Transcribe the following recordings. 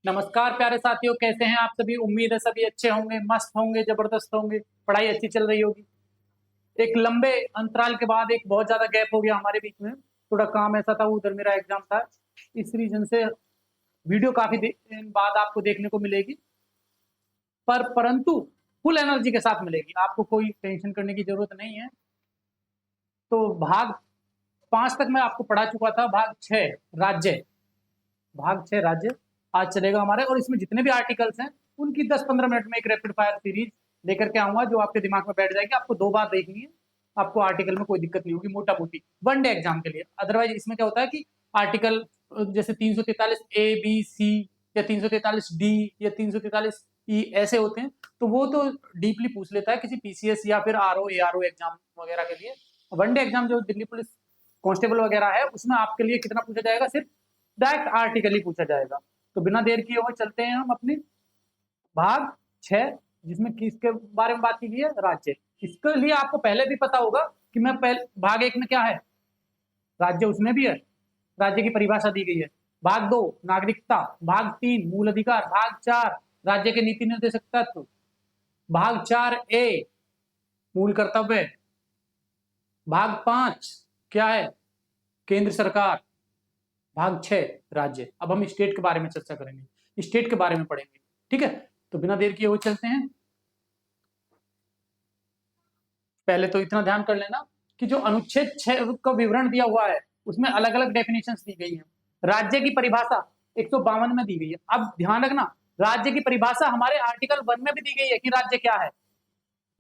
नमस्कार प्यारे साथियों, कैसे हैं आप सभी। उम्मीद है सभी अच्छे होंगे, मस्त होंगे, जबरदस्त होंगे, पढ़ाई अच्छी चल रही होगी। एक लंबे अंतराल के बाद एक बहुत ज्यादा गैप हो गया हमारे बीच में। थोड़ा काम ऐसा था, उधर मेरा एग्जाम था, इस रीजन से वीडियो काफी दिन बाद आपको देखने को मिलेगी, परंतु फुल एनर्जी के साथ मिलेगी। आपको कोई टेंशन करने की जरूरत नहीं है। तो भाग 5 तक मैं आपको पढ़ा चुका था। भाग 6 राज्य, भाग 6 राज्य आज चलेगा हमारे, और इसमें जितने भी आर्टिकल्स हैं उनकी 10-15 मिनट में एक रैपिड फायर सीरीज लेकर के आऊंगा, जो आपके दिमाग में बैठ जाएगी। आपको 2 बार देखनी है, आपको आर्टिकल में कोई दिक्कत नहीं होगी, मोटा मोटी वनडे एग्जाम के लिए। अदरवाइज इसमें क्या होता है कि आर्टिकल जैसे 343 A B C या 343D या 343E ऐसे होते हैं, तो वो तो डीपली पूछ लेता है किसी पीसीएस या फिर आरओ एआरओ एग्जाम वगैरह के लिए। वनडे एग्जाम जो दिल्ली पुलिस कांस्टेबल वगैरह है, उसमें आपके लिए कितना पूछा जाएगा, सिर्फ डायरेक्ट आर्टिकल ही पूछा जाएगा। तो बिना देर किए हुए चलते हैं हम अपनी भाग 6, जिसमें किसके बारे में बात की गई है, राज्य। इसके लिए आपको पहले भी पता होगा कि मैं पहले भाग 1 में क्या है, राज्य, उसमें भी है राज्य की परिभाषा दी गई है। भाग 2 नागरिकता, भाग 3 मूल अधिकार, भाग 4 राज्य के नीति निर्देशक तत्व, भाग 4A मूल कर्तव्य, भाग 5 क्या है, केंद्र सरकार, भाग 6 राज्य। अब हम स्टेट के बारे में चर्चा करेंगे, स्टेट के बारे में पढ़ेंगे, ठीक है। तो बिना देर किए हुए चलते हैं। पहले तो इतना ध्यान कर लेना कि जो अनुच्छेद 6 का विवरण दिया हुआ है, उसमें अलग अलग डेफिनेशंस दी गई हैं। राज्य की परिभाषा 152 में दी गई है। अब ध्यान रखना, राज्य की परिभाषा हमारे आर्टिकल 1 में भी दी गई है कि राज्य क्या है,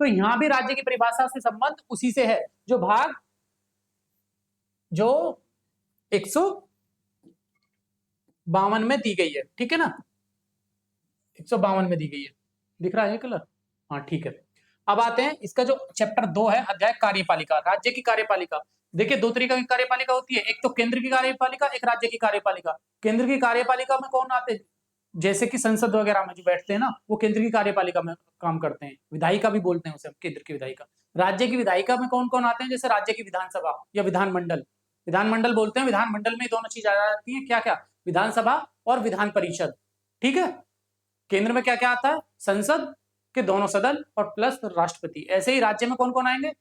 तो यहां भी राज्य की परिभाषा से संबंध उसी से है जो भाग जो 152 में दी गई है, ठीक है ना। 152 में दी गई है, दिख रहा है कलर, हाँ ठीक है। अब आते हैं, इसका जो चैप्टर 2 है, अध्याय कार्यपालिका, राज्य की कार्यपालिका। देखिए 2 तरीके की कार्यपालिका होती है, एक तो केंद्र की कार्यपालिका, एक राज्य की कार्यपालिका। केंद्र की कार्यपालिका में कौन आते हैं, जैसे कि संसद वगैरह में जो बैठते हैं ना, वो केंद्र की कार्यपालिका में काम करते हैं। विधायिका भी बोलते हैं उसे, केंद्र की विधायिका। राज्य की विधायिका में कौन कौन आते हैं, जैसे राज्य की विधानसभा या विधानमंडल। विधानमंडल बोलते हैं, विधानमंडल में दोनों चीज आ जाती है, क्या क्या, विधानसभा और विधान परिषद, ठीक है। केंद्र में क्या क्या आता है, संसद के दोनों सदन और प्लस राष्ट्रपति। ऐसे ही राज्य में कौन कौन आएंगे,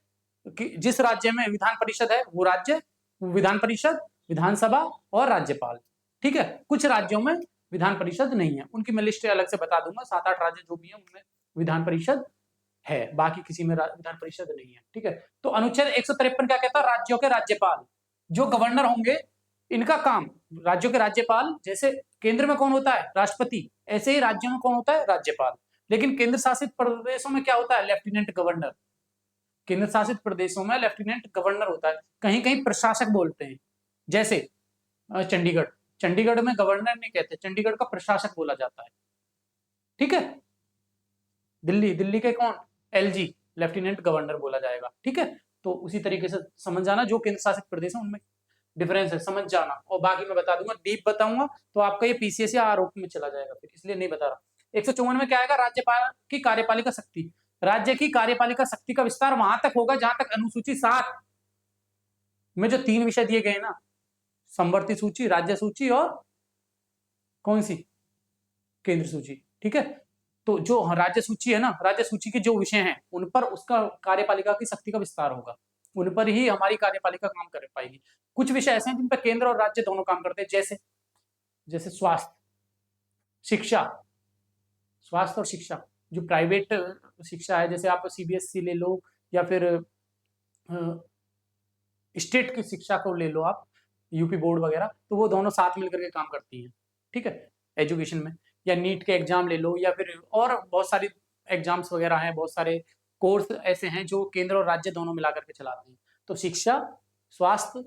कि जिस राज्य में विधान परिषद है वो राज्य, विधान परिषद, विधानसभा और राज्यपाल, ठीक है। कुछ राज्यों में विधान परिषद नहीं है, उनकी मैं लिस्ट अलग से बता दूंगा। 7-8 राज्य जो भी है उनमें विधान परिषद है, बाकी किसी में विधान परिषद नहीं है, ठीक है। तो अनुच्छेद 153 क्या कहता है, राज्यों के राज्यपाल जो गवर्नर होंगे, इनका काम, राज्यों के राज्यपाल, जैसे केंद्र में कौन होता है, राष्ट्रपति, ऐसे ही राज्यों में कौन होता है, राज्यपाल। लेकिन केंद्र शासित प्रदेशों में क्या होता है, लेफ्टिनेंट गवर्नर। केंद्र शासित प्रदेशों में लेफ्टिनेंट गवर्नर होता है, कहीं कहीं प्रशासक बोलते हैं, जैसे चंडीगढ़। चंडीगढ़ में गवर्नर नहीं कहते, चंडीगढ़ का प्रशासक बोला जाता है, ठीक है। दिल्ली, दिल्ली के कौन, एलजी, लेफ्टिनेंट गवर्नर बोला जाएगा, ठीक है। तो उसी तरीके से समझ जाना, जो केंद्र शासित प्रदेश है उनमें डिफरेंस है, समझ जाना। और बाकी मैं बता दूंगा, डीप बताऊंगा तो आपका ये पीसीएस या आरोप में चला जाएगा, फिर इसलिए नहीं बता रहा। 154 में क्या आएगा, राज्यपाल की कार्यपालिका शक्ति। राज्य की कार्यपालिका शक्ति का विस्तार वहां तक होगा जहां तक अनुसूची 7 में जो 3 विषय दिए गए ना, समवर्ती सूची, राज्य सूची और कौन सी, केंद्र सूची, ठीक है। तो जो राज्य सूची है ना, राज्य सूची के जो विषय हैं उन पर उसका कार्यपालिका की शक्ति का विस्तार होगा, उन पर ही हमारी कार्यपालिका काम कर पाएगी। कुछ विषय ऐसे हैं जिन पर केंद्र और राज्य दोनों काम करते हैं, जैसे जैसे स्वास्थ्य, शिक्षा, स्वास्थ्य और शिक्षा। जो प्राइवेट शिक्षा है, जैसे आप सीबीएसई ले लो या फिर स्टेट की शिक्षा को ले लो आप, यूपी बोर्ड वगैरह, तो वो दोनों साथ मिलकर के काम करती हैं, ठीक है, एजुकेशन में। या नीट के एग्जाम ले लो, या फिर और बहुत सारी एग्जाम्स वगैरह हैं, बहुत सारे कोर्स ऐसे हैं जो केंद्र और राज्य दोनों मिला करके चलाते हैं। तो शिक्षा, स्वास्थ्य,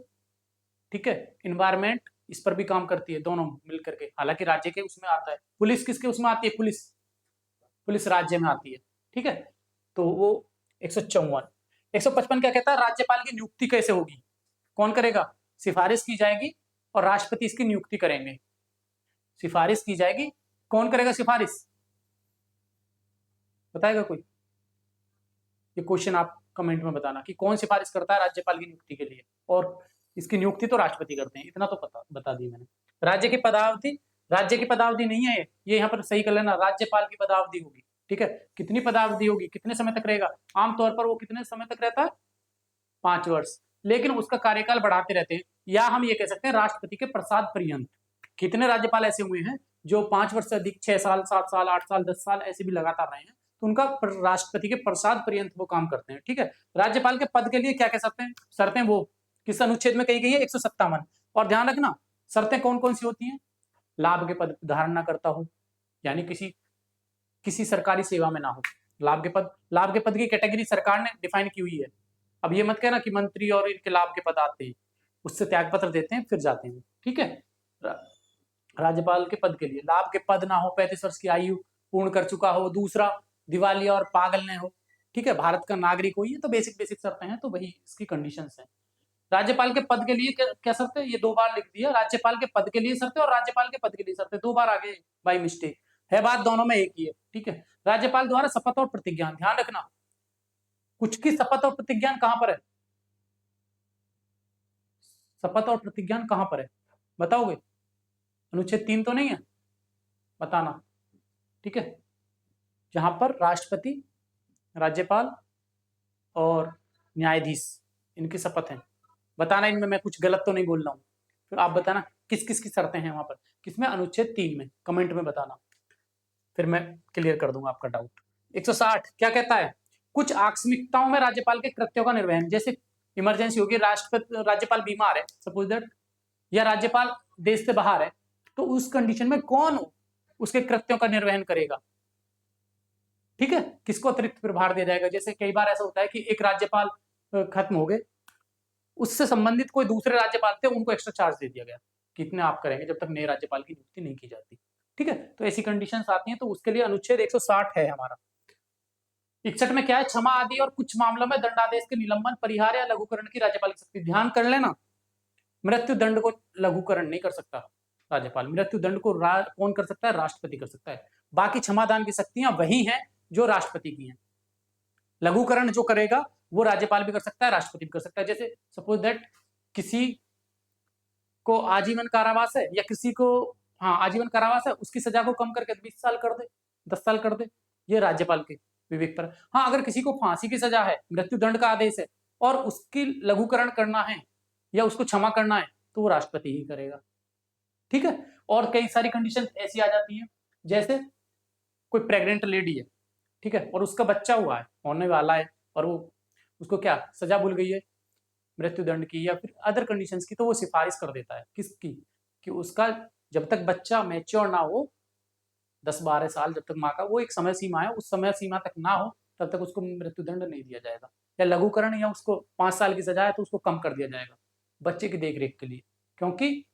ठीक है, इन्वायरमेंट, इस पर भी काम करती है दोनों मिलकर के। हालांकि राज्य के उसमें आता है, पुलिस किसके उसमें आती है, पुलिस, पुलिस राज्य में आती है, ठीक है। तो वो 154। 155 क्या कहता है, राज्यपाल की नियुक्ति कैसे होगी, कौन करेगा, सिफारिश की जाएगी और राष्ट्रपति इसकी नियुक्ति करेंगे। सिफारिश की जाएगी, कौन करेगा सिफारिश, बताएगा कोई, ये क्वेश्चन आप कमेंट में बताना कि कौन सिफारिश करता है राज्यपाल की नियुक्ति के लिए, और इसकी नियुक्ति तो राष्ट्रपति करते हैं, इतना तो पता बता दी मैंने। राज्य की पदावधि, राज्य की पदावधि नहीं है ये यहाँ पर सही कर लेना, राज्यपाल की पदावधि होगी। ठीक है, कितनी पदावधि होगी, कितने समय तक रहेगा, आमतौर पर वो कितने समय तक रहता है, 5 वर्ष, लेकिन उसका कार्यकाल बढ़ाते रहते हैं। या हम ये कह सकते हैं राष्ट्रपति के प्रसाद पर्यंत। कितने राज्यपाल ऐसे हुए हैं जो 5 वर्ष से अधिक, 6 साल, 7 साल, 8 साल, 10 साल ऐसे भी लगातार रहे हैं, तो उनका राष्ट्रपति के प्रसाद पर्यंत वो काम करते हैं। ठीक है, राज्यपाल के पद के लिए क्या कह सकते हैं, शर्तें वो किस अनुच्छेद में कही गई है, 157। और ध्यान रखना शर्तें कौन कौन सी होती हैं, लाभ के पद धारण ना करता हो, यानी किसी सरकारी सेवा में ना हो। लाभ के पद की कैटेगरी सरकार ने डिफाइन की हुई है। अब ये मत कहना कि मंत्री और इनके लाभ के पद आते हैं, उससे त्यागपत्र देते हैं फिर जाते हैं। ठीक है, राज्यपाल के पद के लिए लाभ के पद ना हो, 35 वर्ष की आयु पूर्ण कर चुका हो, दूसरा दिवालिया और पागल न हो, ठीक है, भारत का नागरिक हो, ये तो बेसिक शर्तें हैं, तो वही इसकी कंडीशंस हैं। राज्यपाल के पद के लिए क्या शर्त है, ये 2 बार लिख दिया, राज्यपाल के पद के लिए शर्त है और राज्यपाल के पद के लिए शर्त है, 2 बार आगे बाई मिस्टेक है, बात दोनों में एक ही है। ठीक है, राज्यपाल द्वारा शपथ और प्रतिज्ञा, ध्यान रखना कुछ की शपथ और प्रतिज्ञान कहां पर है, शपथ और प्रतिज्ञान कहां पर है बताओगे, अनुच्छेद 3 तो नहीं है, बताना। ठीक है, जहां पर राष्ट्रपति, राज्यपाल और न्यायाधीश इनकी शपथ है, बताना इनमें मैं कुछ गलत तो नहीं बोल रहा हूं, फिर आप बताना किस किस की शर्तें हैं वहां पर, किसमें, अनुच्छेद 3 में, कमेंट में बताना, फिर मैं क्लियर कर दूंगा आपका डाउट। 160 क्या कहता है, कुछ आकस्मिकताओं में राज्यपाल के कृत्यों का निर्वहन, जैसे इमरजेंसी होगी, राज्यपाल बीमार है सपोज दैट, या राज्यपाल देश से बाहर है, तो उस कंडीशन में कौन उसके कृत्यों का निर्वहन करेगा। ठीक है, किसको अतिरिक्त प्रभार दिया जाएगा, जैसे कई बार ऐसा होता है कि एक राज्यपाल खत्म हो गए, उससे संबंधित कोई दूसरे राज्यपाल थे, उनको एक्स्ट्रा चार्ज दे दिया गया, कितने आप करेंगे जब तक नए राज्यपाल की नियुक्ति नहीं की जाती। ठीक है, तो ऐसी कंडीशंस आती हैं, तो उसके लिए अनुच्छेद 160 है हमारा। 61 में क्या है, क्षमा आदि और कुछ मामलों में दंडादेश के निलंबन, परिहार या लघुकरण की राज्यपाल की शक्ति। ध्यान कर लेना, मृत्यु दंड को लघुकरण नहीं कर सकता राज्यपाल, मृत्यु दंड को कौन कर सकता है, राष्ट्रपति कर सकता है। बाकी क्षमादान की शक्तियां वही हैं जो राष्ट्रपति की हैं। लघुकरण जो करेगा वो राज्यपाल भी कर सकता है, राष्ट्रपति भी कर सकता है। जैसे सपोज दैट किसी को आजीवन कारावास है, या किसी को आजीवन कारावास है, उसकी सजा को कम करके 20 साल कर दे, 10 साल कर दे, ये राज्यपाल के विवेक पर। हाँ, अगर किसी को फांसी की सजा है, मृत्यु दंड का आदेश है, और उसकी लघुकरण करना है या उसको क्षमा करना है, तो वो राष्ट्रपति ही करेगा। ठीक है, और कई सारी कंडीशन ऐसी आ जाती है, जैसे कोई प्रेग्नेंट लेडी है, ठीक है, और उसका बच्चा हुआ है, होने वाला है, और वो उसको क्या सजा भूल गई है, मृत्यु दंड की या फिर अदर कंडीशंस की, तो वो सिफारिश कर देता है किसकी, कि उसका जब तक बच्चा मैच्योर ना हो, 10-12 साल जब तक माँ का वो एक समय सीमा है, उस समय सीमा तक ना हो तब तक उसको मृत्यु दंड नहीं दिया जाएगा, या लघुकरण, या उसको 5 साल की सजा है तो उसको कम कर दिया जाएगा बच्चे की देखरेख के लिए, क्योंकि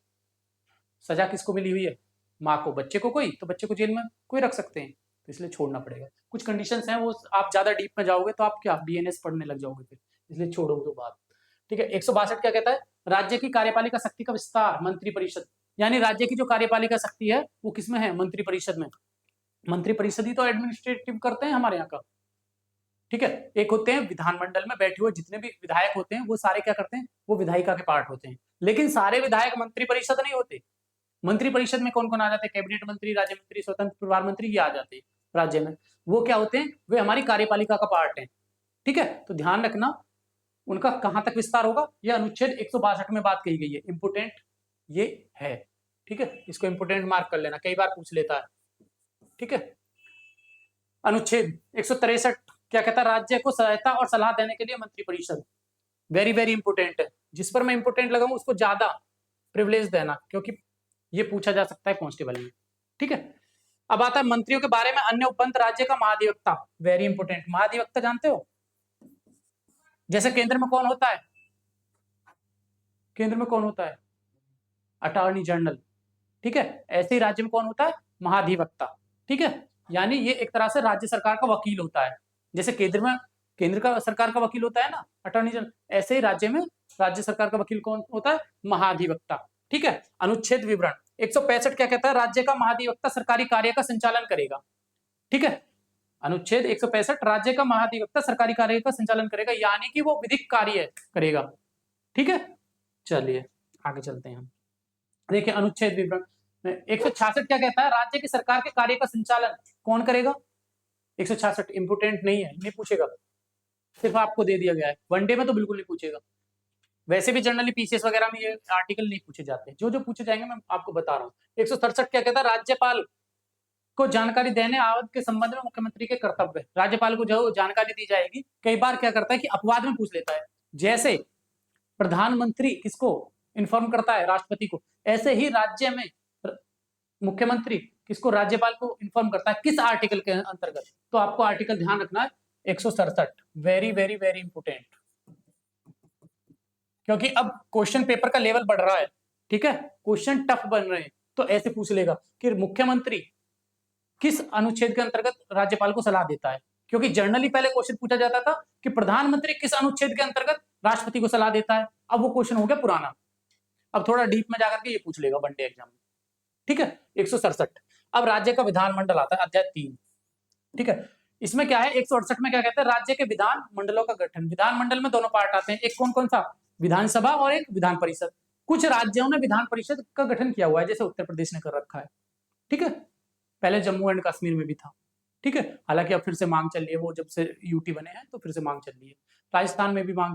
सजा किसको मिली हुई है, माँ को, बच्चे को कोई, तो बच्चे को जेल में कोई रख सकते हैं, तो इसलिए छोड़ना पड़ेगा। कुछ कंडीशंस हैं, वो आप ज्यादा डीप में जाओगे तो आप क्या बीएनएस पढ़ने लग जाओगे फिर, इसलिए छोड़ो वो बात। ठीक है, 162 क्या कहता है, राज्य की कार्यपालिका शक्ति का विस्तार, मंत्रिपरिषद, यानी राज्य की जो कार्यपालिका शक्ति है वो किसमें है, मंत्रिपरिषद में। मंत्रिपरिषद ही तो एडमिनिस्ट्रेटिव करते हैं हमारे यहाँ का। ठीक है, एक होते हैं विधानमंडल में बैठे हुए जितने भी विधायक होते हैं, वो सारे क्या करते हैं, वो विधायिका के पार्ट होते हैं, लेकिन सारे विधायक मंत्रिपरिषद नहीं होते। मंत्रिपरिषद में कौन कौन आ जाते हैं, कैबिनेट मंत्री, राज्य मंत्री, स्वतंत्र प्रभार मंत्री, ये आ जाते हैं राज्य में। वो क्या होते हैं, वे हमारी कार्यपालिका का पार्ट है। ठीक है, तो ध्यान रखना उनका कहां तक विस्तार होगा, यह अनुच्छेद 162 में बात कही गई है, इंपोर्टेंट ये है। ठीक है, इसको इंपोर्टेंट मार्क कर लेना, कई बार पूछ लेता है। ठीक है, अनुच्छेद 163 क्या कहता है, राज्य को सहायता और सलाह देने के लिए मंत्रिपरिषद, वेरी वेरी इंपोर्टेंट है, जिस पर मैं इंपोर्टेंट लगाऊं उसको ज्यादा प्रिविलेज देना, क्योंकि ये पूछा जा सकता है कांस्टेबल में। ठीक है, अब आता है मंत्रियों के बारे में, अन्य उपबंध राज्य का महाधिवक्ता, वेरी इंपोर्टेंट। महाधिवक्ता जानते हो, जैसे केंद्र में कौन होता है, केंद्र में कौन होता है, अटॉर्नी जनरल। ठीक है, ऐसे ही राज्य में कौन होता है, महाधिवक्ता। ठीक है, यानी ये एक तरह से राज्य सरकार का वकील होता है, जैसे केंद्र में केंद्र का सरकार का वकील होता है ना अटॉर्नी जनरल, ऐसे ही राज्य में राज्य सरकार का वकील कौन होता है, महाधिवक्ता। ठीक है, अनुच्छेद विवरण 165 क्या कहता है, राज्य का महाधिवक्ता सरकारी कार्य का संचालन करेगा। ठीक है, अनुच्छेद 165 राज्य का महाधिवक्ता सरकारी कार्य का संचालन करेगा, यानी कि वो विधिक कार्य करेगा। ठीक है, चलिए आगे चलते हैं हम। देखिए अनुच्छेद विवरण 166 क्या कहता है, राज्य की सरकार के कार्य का संचालन कौन करेगा। 166 इंपोर्टेंट नहीं है, नहीं पूछेगा, सिर्फ आपको दे दिया गया है, वनडे में तो बिल्कुल नहीं पूछेगा। वैसे भी जनरली पीसीएस वगैरह में ये आर्टिकल नहीं पूछे जाते, जो जो पूछे जाएंगे मैं आपको बता रहा हूँ। 167 क्या कहता है, राज्यपाल को जानकारी देने आवत के संबंध में मुख्यमंत्री के कर्तव्य। राज्यपाल को जो जानकारी दी जाएगी, कई बार क्या करता है कि अपवाद में पूछ लेता है, जैसे प्रधानमंत्री किसको इन्फॉर्म करता है, राष्ट्रपति को, ऐसे ही राज्य में मुख्यमंत्री किसको, राज्यपाल को इन्फॉर्म करता है, किस आर्टिकल के अंतर्गत। तो आपको आर्टिकल ध्यान रखना है 167, वेरी वेरी वेरी इंपोर्टेंट, क्योंकि अब क्वेश्चन पेपर का लेवल बढ़ रहा है, ठीक है, क्वेश्चन टफ बन रहे हैं, तो ऐसे पूछ लेगा कि मुख्यमंत्री किस अनुच्छेद के अंतर्गत राज्यपाल को सलाह देता है, क्योंकि जनरली पहले क्वेश्चन पूछा जाता था कि प्रधानमंत्री किस अनुच्छेद के अंतर्गत राष्ट्रपति को सलाह देता है, अब वो क्वेश्चन हो गया पुराना, अब थोड़ा डीप में जाकर के ये पूछ लेगा वनडे एग्जाम में, ठीक है। 167। अब राज्य का विधानमंडल आता है, अध्याय 3, ठीक है। इसमें क्या है, 168 में क्या कहते हैं, राज्य के विधान मंडलों का गठन। विधानमंडल में दोनों पार्ट आते हैं, एक कौन कौन सा, विधानसभा और एक विधान परिषद। कुछ राज्यों ने विधान परिषद का गठन किया हुआ है, जैसे उत्तर प्रदेश ने कर रखा है, ठीक है, पहले जम्मू एंड कश्मीर में भी था, ठीक है, हालांकि अब फिर से मांग चल रही है, वो जब से यूटी बने हैं तो फिर से मांग चल रही है। राजस्थान में भी मांग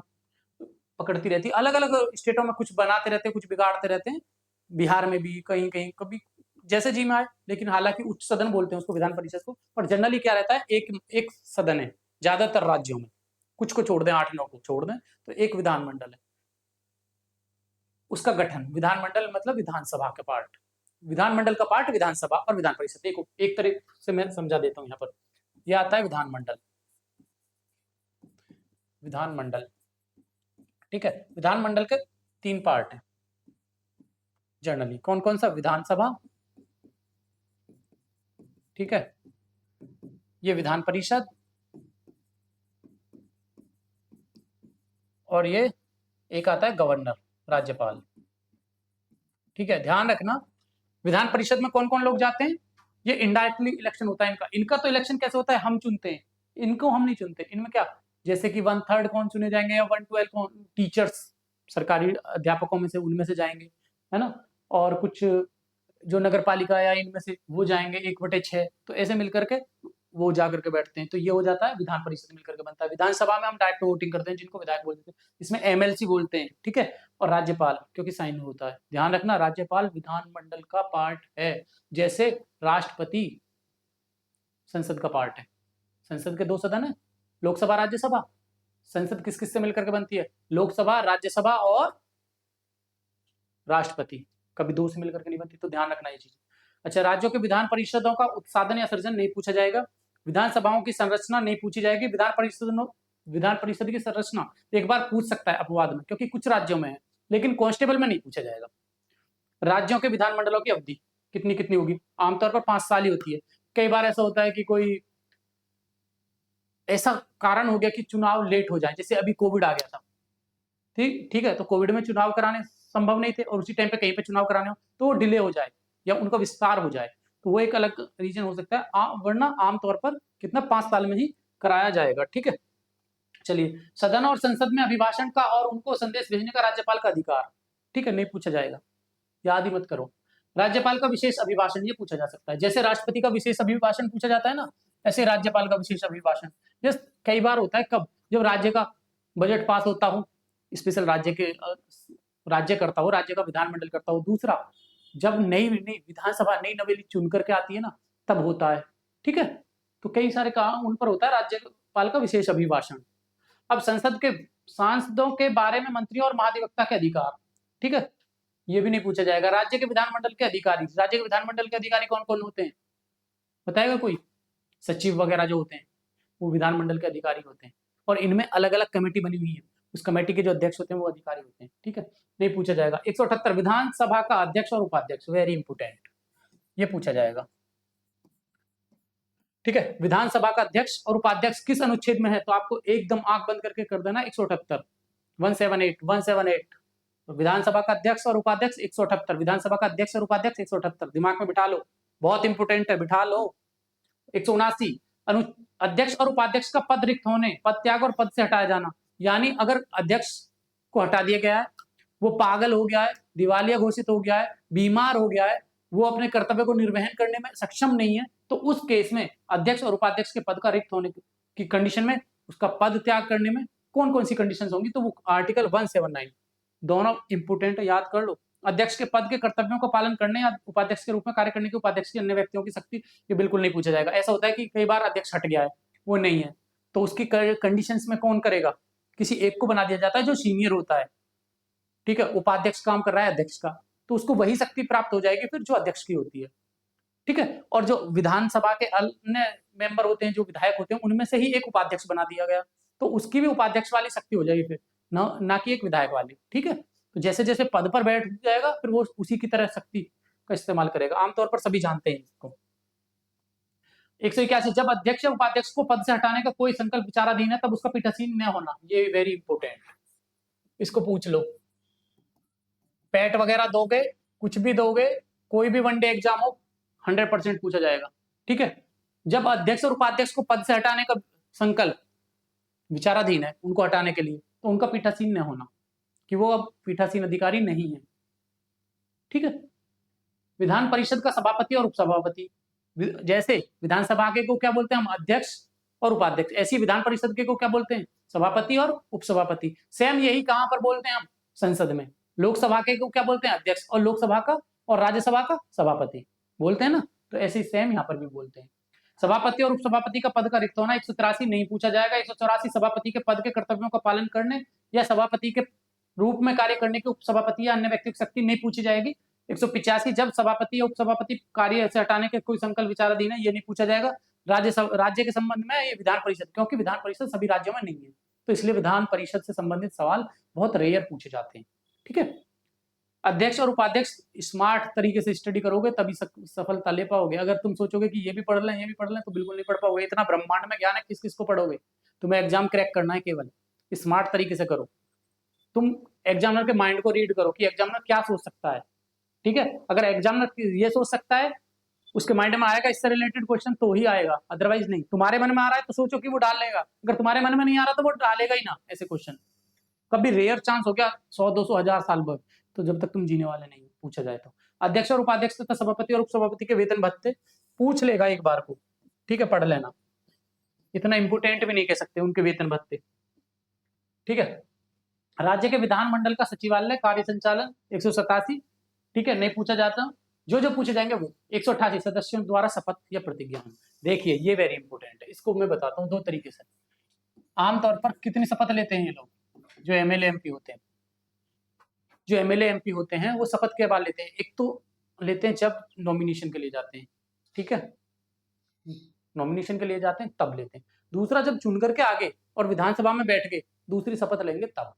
पकड़ती रहती है, अलग अलग स्टेटों में कुछ बनाते रहते हैं, कुछ बिगाड़ते रहते हैं, बिहार में भी कहीं कहीं कभी जैसे जी में आए, लेकिन हालांकि उच्च सदन बोलते हैं उसको, विधान परिषद को, पर जनरली क्या रहता है, एक सदन है ज्यादातर राज्यों में, कुछ को छोड़ दें, 8-9 को छोड़ दें, तो एक विधानमंडल है, उसका गठन। विधानमंडल मतलब विधानसभा का पार्ट, विधानमंडल का पार्ट विधानसभा और विधान परिषद, एक तरह से मैं समझा देता हूं यहाँ पर, यह आता है विधानमंडल, विधानमंडल, ठीक है। विधानमंडल के 3 पार्ट हैं जनरली, कौन कौन सा, विधानसभा, ठीक है, ये विधान परिषद, और ये एक आता है गवर्नर, राज्यपाल, ठीक है। ध्यान रखना विधान परिषद में कौन कौन लोग जाते हैं, ये इनडायरेक्टली इलेक्शन होता है इनका। इनका तो इलेक्शन कैसे होता है, हम चुनते हैं, इनको हम नहीं चुनते। इनमें क्या, जैसे कि 1/3 कौन चुने जाएंगे, या 1/12 कौन, टीचर्स, सरकारी अध्यापकों में से, उनमें से जाएंगे, है ना, और कुछ जो नगर पालिका या इनमें से वो जाएंगे 1/6, तो ऐसे मिलकर के वो जाकर के बैठते हैं, तो ये हो जाता है विधान परिषद मिलकर के बनता है। विधानसभा में हम डायरेक्ट वोटिंग करते हैं, जिनको विधायक बोलते हैं, इसमें एमएलसी बोलते हैं, ठीक है। और राज्यपाल, क्योंकि साइन होता है, ध्यान रखना राज्यपाल विधानमंडल का पार्ट है, जैसे राष्ट्रपति संसद का पार्ट है। संसद के 2 सदन है, लोकसभा राज्यसभा। संसद किस किस से मिलकर के बनती है, लोकसभा, राज्यसभा और राष्ट्रपति, कभी 2 से मिलकर के नहीं बनती, तो ध्यान रखना ये चीज। अच्छा, राज्यों के विधान परिषदों का उत्साधन या सृजन नहीं पूछा जाएगा, विधानसभाओं की संरचना नहीं पूछी जाएगी, विधान परिषद की संरचना एक बार पूछ सकता है अपवाद में, क्योंकि कुछ राज्यों में है, लेकिन कांस्टेबल में नहीं पूछा जाएगा। राज्यों के विधानमंडलों की अवधि कितनी कितनी होगी, आमतौर पर 5 साल ही होती है। कई बार ऐसा होता है कि कोई ऐसा कारण हो गया कि चुनाव लेट हो जाए, जैसे अभी कोविड आ गया था, ठीक है, तो कोविड में चुनाव कराने संभव नहीं थे, और उसी टाइम पे कहीं पे चुनाव कराने हो तो वो डिले हो जाए या उनका विस्तार हो जाए, तो वो एक अलग रीजन हो सकता है, वरना आमतौर पर कितना 5 साल में ही कराया जाएगा, ठीक है। चलिए, सदन और संसद में अभिभाषण का और उनको संदेश भेजने का राज्यपाल का अधिकार, ठीक है, नहीं पूछा जाएगा, याद ही मत करो। राज्यपाल का विशेष अभिभाषण ये पूछा जा सकता है, जैसे राष्ट्रपति का विशेष अभिभाषण पूछा जाता है ना, ऐसे राज्यपाल का विशेष अभिभाषण। कई बार होता है, कब, जब राज्य का बजट पास होता हो, स्पेशल राज्य करता हो, राज्य का विधानमंडल करता हो। दूसरा, जब नई विधानसभा नई नवेली चुन करके आती है ना, तब होता है, ठीक है, तो कई सारे काम उन पर होता है राज्यपाल का विशेष अभिभाषण। अब संसद के सांसदों के बारे में मंत्रियों और महाधिवक्ता के अधिकार, ठीक है, ये भी नहीं पूछा जाएगा। राज्य के विधानमंडल के अधिकारी, राज्य के विधानमंडल के अधिकारी कौन कौन होते हैं, बताएगा कोई, सचिव वगैरह जो होते हैं वो विधानमंडल के अधिकारी होते हैं, और इनमें अलग अलग कमेटी बनी हुई है, उस कमेटी के जो अध्यक्ष होते हैं वो अधिकारी होते हैं, ठीक है, नहीं पूछा जाएगा। 178 विधानसभा का अध्यक्ष और उपाध्यक्ष, वेरी इंपोर्टेंट, ये पूछा जाएगा, ठीक है। विधानसभा का अध्यक्ष और उपाध्यक्ष किस अनुच्छेद में है, तो आपको एकदम आंख बंद करके कर देना 178, 178 विधानसभा का अध्यक्ष और उपाध्यक्ष 178, विधानसभा का अध्यक्ष और उपाध्यक्ष 178, दिमाग में बिठा लो, बहुत इंपोर्टेंट है, बिठा लो। 179 अध्यक्ष और उपाध्यक्ष का पद रिक्त होने, पद त्याग और पद से हटाया जाना, यानी अगर अध्यक्ष को हटा दिया गया है, वो पागल हो गया है, दिवालिया घोषित हो गया है, बीमार हो गया है, वो अपने कर्तव्य को निर्वहन करने में सक्षम नहीं है, तो उस केस में अध्यक्ष और उपाध्यक्ष के पद का रिक्त होने की कंडीशन में उसका पद त्याग करने में कौन कौन सी कंडीशन होंगी, तो वो आर्टिकल 179, दोनों इंपोर्टेंट याद कर लो। अध्यक्ष के पद के कर्तव्यों का पालन करने या उपाध्यक्ष के रूप में कार्य करने के उपाध्यक्ष की अन्य व्यक्तियों की शक्ति, ये बिल्कुल नहीं पूछा जाएगा। ऐसा होता है कि कई बार अध्यक्ष हट गया है, वो नहीं है, तो उसकी कंडीशंस में कौन करेगा, किसी एक को बना दिया जाता है जो सीनियर होता है, ठीक है, उपाध्यक्ष काम कर रहा है अध्यक्ष का, तो उसको वही शक्ति प्राप्त हो जाएगी फिर जो अध्यक्ष की होती है, ठीक है। और जो विधानसभा के अन्य मेंबर होते हैं, जो विधायक होते हैं, उनमें से ही एक उपाध्यक्ष बना दिया गया, तो उसकी भी उपाध्यक्ष वाली शक्ति हो जाएगी फिर, ना कि एक विधायक वाली, ठीक है। तो जैसे जैसे पद पर बैठ जाएगा फिर वो उसी की तरह शक्ति का इस्तेमाल करेगा, आमतौर पर सभी जानते हैं इसको। 181, जब अध्यक्ष या उपाध्यक्ष को पद से हटाने का कोई संकल्प विचाराधीन है तब उसका पीठासीन न होना, ये वेरी इंपोर्टेंट, इसको पूछ लो। पैट वगैरह दोगे, कुछ भी दोगे, कोई भी वनडे एग्जाम हो, 100% पूछा जाएगा, ठीक है। जब अध्यक्ष और उपाध्यक्ष को पद से हटाने का संकल्प विचाराधीन है उनको हटाने के लिए, तो उनका पीठासीन न होना, कि वो अब पीठासीन अधिकारी नहीं है, ठीक है। विधान परिषद का सभापति और उपसभापति, जैसे विधानसभा के को क्या बोलते हैं हम, अध्यक्ष और उपाध्यक्ष, ऐसी विधान परिषद के को क्या बोलते हैं, सभापति और उपसभापति। सेम यही कहां पर बोलते हैं हम, संसद में। लोकसभा के को क्या बोलते हैं, अध्यक्ष, और लोकसभा का और राज्यसभा का सभापति बोलते हैं ना, तो ऐसे सेम यहाँ पर भी बोलते हैं। सभापति और उपसभापति का पद का रिक्त होना 183 नहीं पूछा जाएगा। 184, सभापति के पद के कर्तव्यों का पालन करने या सभापति के रूप में कार्य करने के उपसभापति या अन्य व्यक्ति की शक्ति नहीं पूछी जाएगी। 185, जब सभापति या उपसभापति कार्य से हटाने के कोई संकल्प विचाराधीन है, ये नहीं पूछा जाएगा। राज्य के संबंध में ये विधान परिषद, क्योंकि विधान परिषद सभी राज्यों में नहीं है, तो इसलिए विधान परिषद से संबंधित सवाल बहुत रेयर पूछे जाते हैं, ठीक है। अध्यक्ष और उपाध्यक्ष स्मार्ट तरीके से स्टडी करोगे तभी सफलता ले पाओगे। अगर तुम सोचोगे कि ये भी पढ़ लें ये भी पढ़ लें, तो बिल्कुल नहीं पढ़ पाओगे। इतना ब्रह्मांड में ज्ञान है, किस किस को पढ़ोगे। तुम्हें एग्जाम क्रैक करना है, केवल स्मार्ट तरीके से करो। तुम एग्जामिनर के माइंड को रीड करो कि एग्जामिनर क्या सोच सकता है, ठीक है। अगर एग्जामिनर ये सोच सकता है, उसके माइंड में आएगा इससे रिलेटेड क्वेश्चन तो ही आएगा, अदरवाइज नहीं। तुम्हारे मन में आ रहा है तो सोचो कि वो डाल लेगा, अगर तुम्हारे मन में नहीं आ रहा तो वो डालेगा ही ना ऐसे क्वेश्चन। कभी रेयर चांस हो गया 100 200 1000 साल बाद, तो जब तक तुम जीने वाले नहीं पूछा जाए तो। अध्यक्ष और उपाध्यक्ष तथा सभापति और उपसभापति के वेतन भत्ते पूछ लेगा एक बार को, ठीक है, पढ़ लेना। इतना इंपोर्टेंट भी नहीं कह सकते उनके वेतन भत्ते, ठीक है। राज्य के विधानमंडल का सचिवालय कार्य संचालन 187, ठीक है, नहीं पूछा जाता। जो जो पूछे जाएंगे वो 188, सदस्यों द्वारा शपथ या प्रतिज्ञा। देखिए ये वेरी इंपोर्टेंट है, इसको मैं बताता हूँ दो तरीके से। आमतौर पर कितनी शपथ लेते हैं ये लोग, जो एमएलए एमपी होते हैं, जो एमएलए एमपी होते हैं वो शपथ के बाद लेते हैं। एक तो लेते हैं जब नॉमिनेशन के लिए जाते हैं, ठीक है, नॉमिनेशन के लिए जाते हैं तब लेते हैं। दूसरा जब चुन करके आगे और विधानसभा में बैठ के दूसरी शपथ लेंगे तब,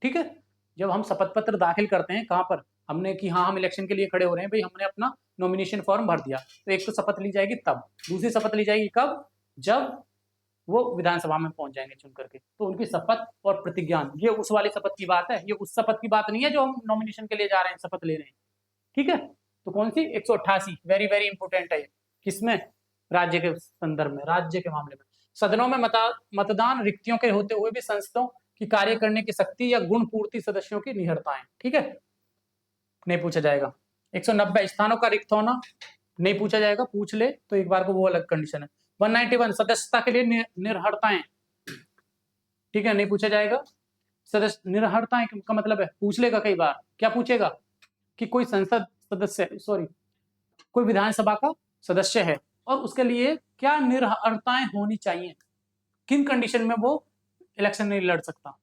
ठीक है। जब हम शपथ पत्र दाखिल करते हैं कहां पर, हमने कि हाँ हम इलेक्शन के लिए खड़े हो रहे हैं भाई, हमने अपना नॉमिनेशन फॉर्म भर दिया, तो एक तो शपथ ली जाएगी तब, दूसरी शपथ ली जाएगी कब, जब वो विधानसभा में पहुंच जाएंगे चुन करके। तो उनकी शपथ और प्रतिज्ञान, ये उस वाली शपथ की बात है, ये उस शपथ की बात नहीं है जो हम नॉमिनेशन के लिए जा रहे हैं शपथ ले रहे हैं, ठीक है। तो कौन सी 188 वेरी वेरी इंपोर्टेंट है, किसमें, राज्य के संदर्भ में, राज्य के मामले में। सदनों में मतदान रिक्तियों के होते हुए भी संसदों की कार्य करने की शक्ति या गुण पूर्ति सदस्यों की निहरताएं, ठीक है, नहीं पूछा जाएगा। 190, स्थानों का रिक्त होना नहीं पूछा जाएगा, पूछ ले तो एक बार को वो अलग कंडीशन है। 191, सदस्यता के लिए निर्हरताएं, ठीक है, नहीं पूछा जाएगा। सदस्य निर्हरताएं का मतलब है पूछ लेगा कई बार, क्या पूछेगा कि कोई संसद सदस्य, सॉरी कोई विधानसभा का सदस्य है और उसके लिए क्या निर्हरताएं होनी चाहिए, किन कंडीशन में वो इलेक्शन नहीं लड़ सकता।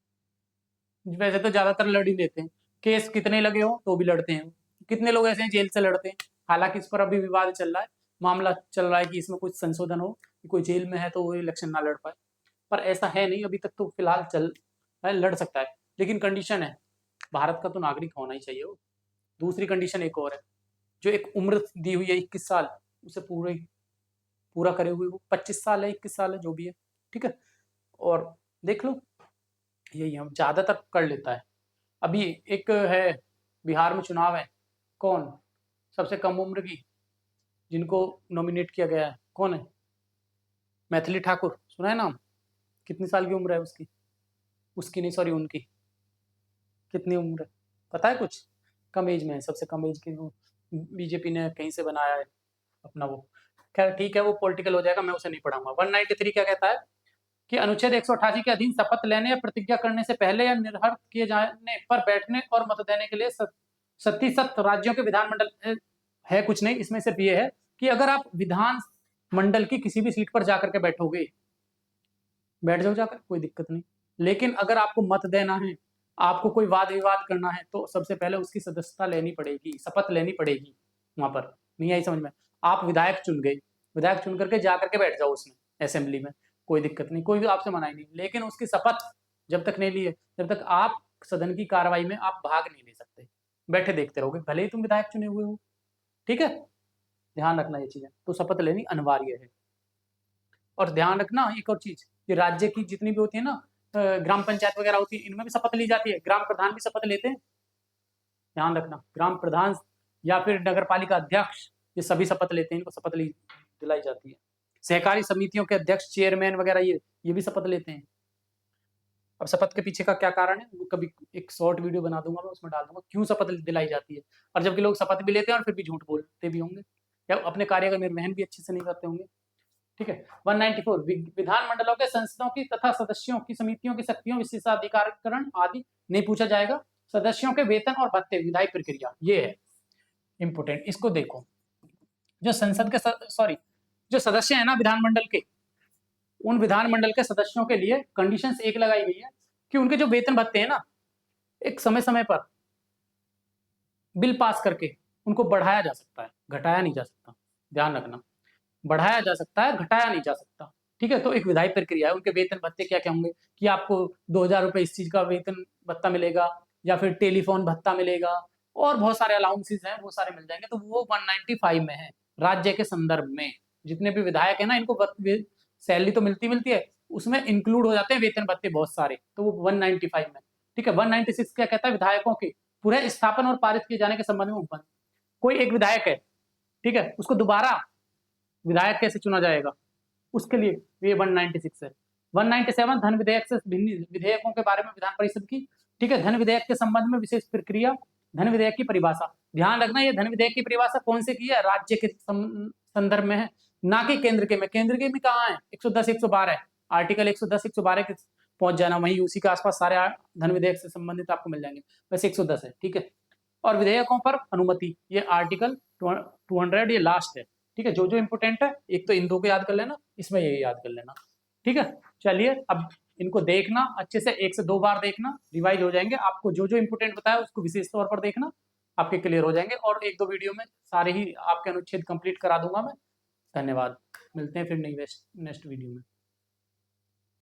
वैसे तो ज्यादातर लड़ ही लेते हैं, केस कितने लगे हो तो भी लड़ते हैं। कितने लोग ऐसे हैं जेल से लड़ते हैं, हालांकि इस पर अभी विवाद चल रहा है, मामला चल रहा है कि इसमें कुछ संशोधन हो कि कोई जेल में है तो वो इलेक्शन ना लड़ पाए, पर ऐसा है नहीं अभी तक, तो फिलहाल चल है, लड़ सकता है, लेकिन कंडीशन है भारत का तो नागरिक होना ही चाहिए वो। दूसरी कंडीशन एक और है, जो एक उम्र दी हुई है 21 साल, उसे पूरा करे हुए, वो 25 साल है 21 साल है जो भी है, ठीक है। और देख लो यही हम ज्यादातर कर लेता है। अभी एक है बिहार में चुनाव है, कौन सबसे कम उम्र की जिनको नॉमिनेट किया गया है, कौन है, मैथिली ठाकुर, सुना है नाम, कितनी साल की उम्र है उसकी, उसकी नहीं सॉरी उनकी, कितनी उम्र है पता है कुछ, कम एज में है, सबसे कम एज की बीजेपी ने कहीं से बनाया है अपना वो, खैर ठीक है, वो पॉलिटिकल हो जाएगा, मैं उसे नहीं पढ़ाऊंगा। 193 क्या कहता है कि अनुच्छेद 188 के अधीन शपथ लेने या प्रतिज्ञा करने से पहले या निर्धारित किए जाने पर बैठने और मत देने के लिए 37 राज्यों के विधानमंडल है कुछ नहीं, इसमें सिर्फ ये है कि अगर आप विधान मंडल की किसी भी सीट पर जाकर के बैठोगे, बैठ जाओ जाकर, कोई दिक्कत नहीं। लेकिन अगर आपको मत देना है, आपको कोई वाद विवाद करना है, तो सबसे पहले उसकी सदस्यता लेनी पड़ेगी, शपथ लेनी पड़ेगी वहां पर। नहीं आई समझ में? आप विधायक चुन गए, विधायक चुन करके जाकर के बैठ जाओ उसमें असेंबली में, कोई दिक्कत नहीं, कोई भी आपसे मना ही नहीं। लेकिन उसकी शपथ जब तक नहीं लिए, जब तक आप सदन की कार्रवाई में आप भाग नहीं ले सकते, बैठे देखते रहोगे, भले ही तुम विधायक चुने हुए हो। ठीक है, ध्यान रखना ये चीजें, तो शपथ लेनी अनिवार्य है। और ध्यान रखना एक और चीज, कि राज्य की जितनी भी होती है ना, ग्राम पंचायत वगैरह होती है, इनमें भी शपथ ली जाती है, ग्राम प्रधान भी शपथ लेते हैं। ध्यान रखना, ग्राम प्रधान या फिर नगर पालिका अध्यक्ष, ये सभी शपथ लेते हैं, इनको शपथ दिलाई जाती है। सहकारी समितियों के अध्यक्ष, चेयरमैन वगैरह, ये भी शपथ लेते हैं। अब शपथ के पीछे का क्या कारण है, वो कभी एक शॉर्ट वीडियो बना दूंगा, मैं उसमें डाल दूंगा क्यों शपथ दिलाई जाती है। और जबकि लोग शपथ भी लेते हैं और फिर भी झूठ बोलते भी होंगे, या अपने कार्य का निर्वहन भी अच्छे से नहीं करते होंगे। ठीक है। 194 विधानमंडलों के संसदों की तथा सदस्यों की समितियों की शक्तियों, विशेषाधिकारकरण आदि नहीं पूछा जाएगा। सदस्यों के वेतन और भत्ते, विधायी प्रक्रिया, ये है इंपोर्टेंट, इसको देखो। जो संसद के सॉरी जो सदस्य है ना विधानमंडल के, उन विधानमंडल के सदस्यों के लिए कंडीशंस एक लगाई गई है कि उनके जो वेतन भत्ते हैं ना, एक समय समय पर बिल पास करके उनको बढ़ाया जा सकता है, घटाया नहीं जा सकता। ध्यान रखना, बढ़ाया जा सकता है, घटाया नहीं जा सकता। ठीक है, तो एक विधायी प्रक्रिया है। उनके वेतन भत्ते क्या क्या होंगे कि आपको 2000 रुपए इस चीज का वेतन भत्ता मिलेगा, या फिर टेलीफोन भत्ता मिलेगा, और बहुत सारे अलाउंसेस हैं, वो सारे मिल जाएंगे। तो वो 195 में है। राज्य के संदर्भ में जितने भी विधायक है ना, इनको सैलरी तो मिलती है, उसमें इंक्लूड हो जाते हैं वेतन भत्ते बहुत सारे, तो वो 195 में। ठीक है। 196 क्या कहता है, विधायकों के पूरे स्थापन और पारित किए जाने के संबंध में कोई एक विधायक है, ठीक है, उसको दोबारा विधायक कैसे चुना जाएगा, उसके लिए ये 196 है। 197 धन विधेयक से भिन्न विधेयकों के बारे में विधान परिषद की। ठीक है, धन विधेयक के संबंध में विशेष प्रक्रिया, धन विधेयक की परिभाषा। ध्यान रखना, ये धन विधेयक की परिभाषा कौन से की है, राज्य के संदर्भ में है, ना कि केंद्र के में। केंद्र के में कहाँ है, 110 112 आर्टिकल 110 112 के पहुंच जाना, वहीं उसी के आसपास सारे धन विधेयक से संबंधित आपको मिल जाएंगे, वैसे 110 है। ठीक है, और विधेयकों पर अनुमति, ये आर्टिकल 200 ये लास्ट है। ठीक है, जो जो इंपोर्टेंट है, एक तो इन दो को याद कर लेना, इसमें ये याद कर लेना। ठीक है, चलिए अब इनको देखना अच्छे से, 1 से 2 बार देखना, रिवाइज हो जाएंगे। आपको जो जो इंपोर्टेंट बताया उसको विशेष तौर पर देखना, आपके क्लियर हो जाएंगे। और 1-2 वीडियो में सारे ही आपके अनुच्छेद कंप्लीट करा दूंगा मैं। धन्यवाद, मिलते हैं फिर नेक्स्ट वीडियो में।